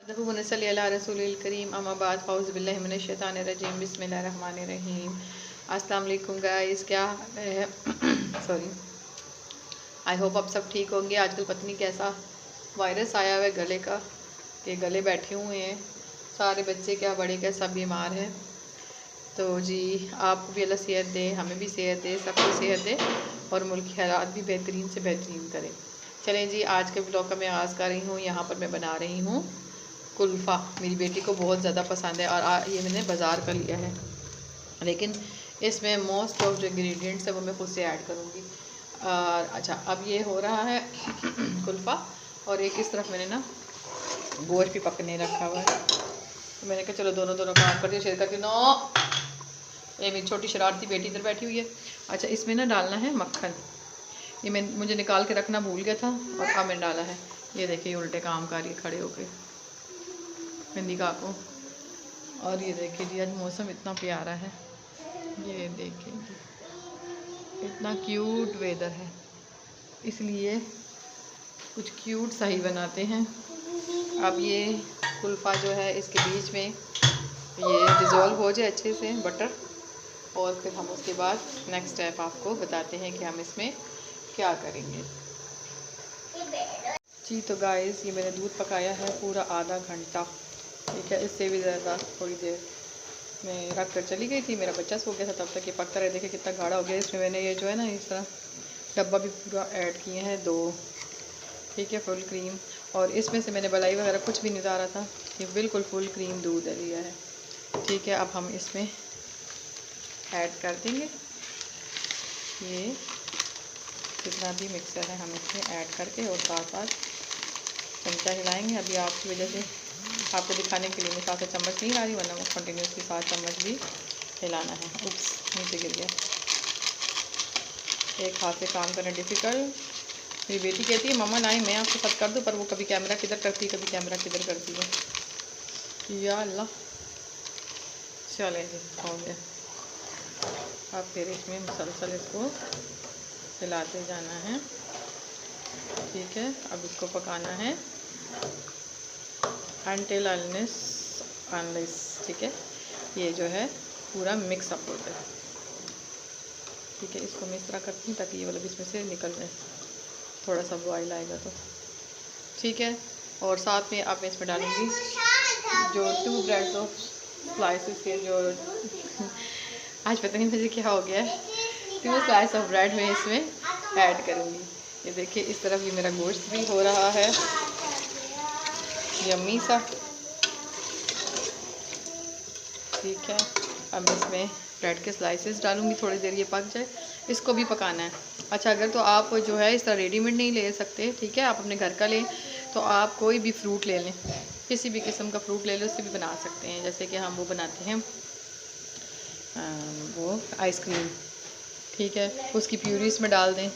रसूल करीम अम्माबाद फ़ौज़ बिल्लाहि मिनश शैतानिर रजीम बिस्मिल्लाहिर्रहमानिर रहीम। अस्सलाम वालेकुम गाइस, क्या हाल है? सॉरी, आई होप आप सब ठीक होंगे। आजकल पता नहीं कैसा वायरस आया हुआ है गले का, कि गले बैठे हुए हैं सारे बच्चे, क्या बड़े क्या सब बीमार हैं। तो जी आपको भी अल्लाह सेहत दे, हमें भी सेहत दे, सबको सेहत दे और मुल्क की हालात भी बेहतरीन से बेहतरीन करे। चलें जी, आज के ब्लॉग का मैं आगाज़ कर रही हूँ। यहाँ पर मैं बना रही हूँ कुल्फ़ा। मेरी बेटी को बहुत ज़्यादा पसंद है और ये मैंने बाज़ार का लिया है, लेकिन इसमें मोस्ट ऑफ जो इंग्रेडिएंट्स है वो मैं खुद से ऐड करूँगी। अच्छा, अब ये हो रहा है कुल्फ़ा, और एक इस तरफ मैंने ना गोश्त भी पकने रखा हुआ है। तो मैंने कहा चलो दोनों काम करती हूँ, शेयर करती हूँ। नो, ये मेरी छोटी शरारती बेटी इधर बैठी हुई है। अच्छा, इसमें ना डालना है मक्खन। ये मुझे निकाल के रखना भूल गया था और अब मैंने डाला है। ये देखिए उल्टे काम कर रही है खड़े होके हिंदी का को। और ये देखिए जी, आज मौसम इतना प्यारा है, ये देखिए जी इतना क्यूट वेदर है, इसलिए कुछ क्यूट सा ही बनाते हैं। अब ये कुल्फ़ा जो है इसके बीच में ये डिज़ोल्व हो जाए अच्छे से बटर, और फिर हम उसके बाद नेक्स्ट स्टेप आपको बताते हैं कि हम इसमें क्या करेंगे जी। तो गाइस, ये मैंने दूध पकाया है पूरा आधा घंटा, ठीक है, इससे भी ज़्यादा। थोड़ी देर मैं रख कर चली गई थी, मेरा बच्चा सो गया था, तब तक ये पकता रहे। देखिए कितना गाढ़ा हो गया। इसमें मैंने ये जो है ना इस तरह डब्बा भी पूरा ऐड किए हैं 2, ठीक है, फुल क्रीम। और इसमें से मैंने मलाई वगैरह कुछ भी नहीं डाला था, ये बिल्कुल फुल क्रीम दूध लिया है, ठीक है। अब हम इसमें ऐड कर देंगे ये जितना भी मिक्सर है, हम इसमें ऐड करके और साथ साथ चमचा हिलाएंगे। अभी आपकी वजह से आपको दिखाने के लिए मैं साथ चम्मच नहीं ला रही, वरना कंटिन्यूसली 7 चम्मच भी हिलाना है। उप्स, नीचे गिर गया। एक हाथ से काम करना डिफ़िकल्ट। मेरी बेटी कहती है मम्मा नहीं मैं आपके साथ कर दूँ, पर वो कभी कैमरा किधर करती है, कभी कैमरा किधर करती है। या अल्लाह, चले जी, हो गया। अब फिर इसमें मुसलसल इसको हिलाते जाना है, ठीक है। अब इसको पकाना है अनटिल अनलेस, ठीक है, ये जो है पूरा मिक्स अप हो जाए, ठीक है। इसको मैं इस तरह करती हूँ ताकि ये वाला भी इसमें से निकल जाए, थोड़ा सा बॉयल आएगा तो, ठीक है। और साथ में अब मैं इसमें डालूँगी जो 2 ब्रेड्स ऑफ स्लाइसेस के जो आज पता नहीं मुझे क्या हो गया है, 2 स्लाइस ऑफ ब्रेड में इसमें ऐड करूँगी। ये देखिए इस तरफ ये मेरा गोश्त भी हो रहा है यम्मी सा, ठीक है। अब इसमें ब्रेड के स्लाइसेस डालूँगी, थोड़ी देर ये पक जाए, इसको भी पकाना है। अच्छा, अगर तो आप जो है इस तरह रेडीमेड नहीं ले सकते, ठीक है, आप अपने घर का लें, तो आप कोई भी फ्रूट ले लें, किसी भी किस्म का फ्रूट ले लें, उससे भी बना सकते हैं। जैसे कि हम वो बनाते हैं वो आइसक्रीम, ठीक है, उसकी प्यूरीज में डाल दें।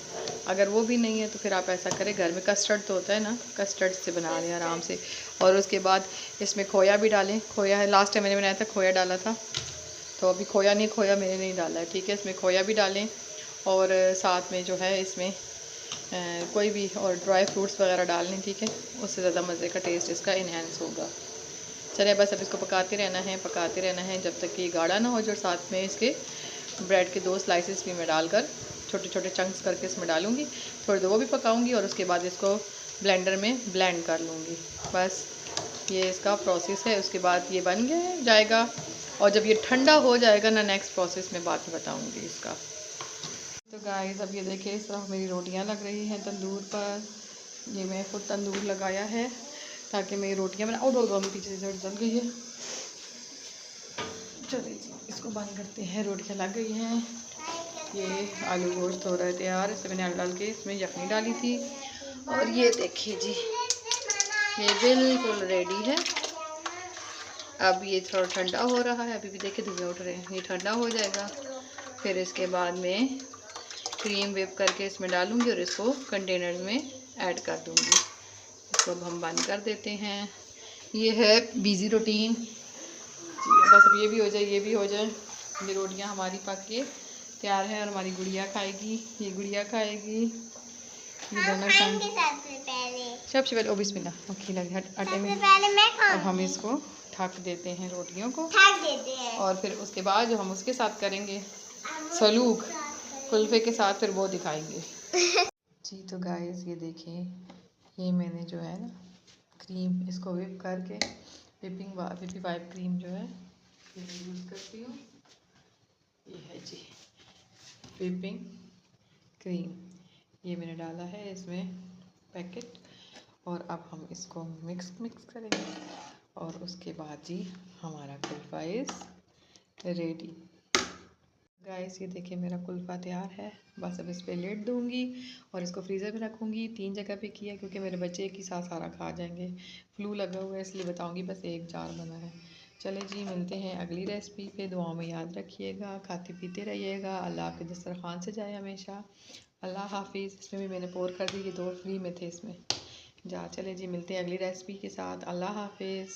अगर वो भी नहीं है तो फिर आप ऐसा करें, घर में कस्टर्ड तो होता है ना, कस्टर्ड से बना लें आराम से। और उसके बाद इसमें खोया भी डालें। खोया है, लास्ट टाइम मैंने बनाया था खोया डाला था, तो अभी खोया मैंने नहीं डाला है, ठीक है। इसमें खोया भी डालें और साथ में जो है इसमें कोई भी और ड्राई फ्रूट्स वगैरह डाल लें, ठीक है, उससे ज़्यादा मज़े का टेस्ट इसका इन्हेंस होगा। चलिए बस अब इसको पकाते रहना है जब तक कि गाढ़ा ना हो जाए। और साथ में इसके ब्रेड के 2 स्लाइसेस भी मैं डालकर छोटे छोटे चंक्स करके इसमें डालूँगी, थोड़ी देर वो भी पकाऊँगी और उसके बाद इसको ब्लेंडर में ब्लेंड कर लूँगी। बस ये इसका प्रोसेस है। उसके बाद ये बन जाएगा, और जब ये ठंडा हो जाएगा ना, नेक्स्ट प्रोसेस में बाद में बताऊँगी इसका। तो गाइस, अब ये देखिए इस तरफ मेरी रोटियां लग रही हैं तंदूर पर। ये मैं खुद तंदूर लगाया है ताकि मेरी रोटियां बना। और दो पीछे से जल गई है। चलिए जी, इसको बंद करते हैं। रोटियां लग गई हैं। ये आलू गोश्त हो रहा है तैयार। इसमें मैंने आलू डाल के इसमें यखनी डाली थी, और ये देखिए जी ये बिल्कुल रेडी है। अब ये थोड़ा ठंडा हो रहा है, अभी भी देखिए धुएं उठ रहे हैं। ये ठंडा हो जाएगा, फिर इसके बाद में क्रीम व्हिप करके इसमें डालूंगी और इसको कंटेनर में ऐड कर दूंगी। इसको अब हम बंद कर देते हैं। ये है बिज़ी रूटीन। बस अब ये भी हो जाए, ये भी हो जाए। ये रोटियां हमारी पक के तैयार है और हमारी गुड़िया खाएगी, ये गुड़िया खाएगी, ये दोनों खाएंगे सबसे पहले ओ बिस्मिल्लाह मक्खी लगी आटे में। पहले मैं अब हम इसको ढक देते हैं रोटियों को, ढक देते हैं और फिर उसके बाद जो हम उसके साथ करेंगे सलूक कुल्फे के साथ, फिर वो दिखाएंगे। जी तो गाइस ये देखें, ये मैंने जो है ना क्रीम इसको whip करके विपी वाइप क्रीम जो है ये मैं यूज़ करती हूँ। ये है जी विपिंग क्रीम, ये मैंने डाला है इसमें पैकेट, और अब हम इसको मिक्स करेंगे, और उसके बाद जी हमारा कुल्फ़ा इज़ रेडी। गाइस ये देखिए मेरा कुल्फ़ा तैयार है, बस अब इस पर लिड दूँगी और इसको फ्रीज़र में रखूँगी। 3 जगह पे किया क्योंकि मेरे बच्चे एक ही साथ सारा खा जाएंगे, फ्लू लगा हुआ है इसलिए बताऊँगी, बस एक जार बना है। चले जी मिलते हैं अगली रेसिपी पे, दुआओं में याद रखिएगा, खाते पीते रहिएगा, अल्लाह आपके दस्तरखान से जाए हमेशा। अल्लाह हाफिज़। इसमें भी मैंने पोर कर दी, ये 2 फ्री में थे इसमें। चले जी मिलते हैं अगली रेसिपी के साथ। अल्लाह हाफिज़।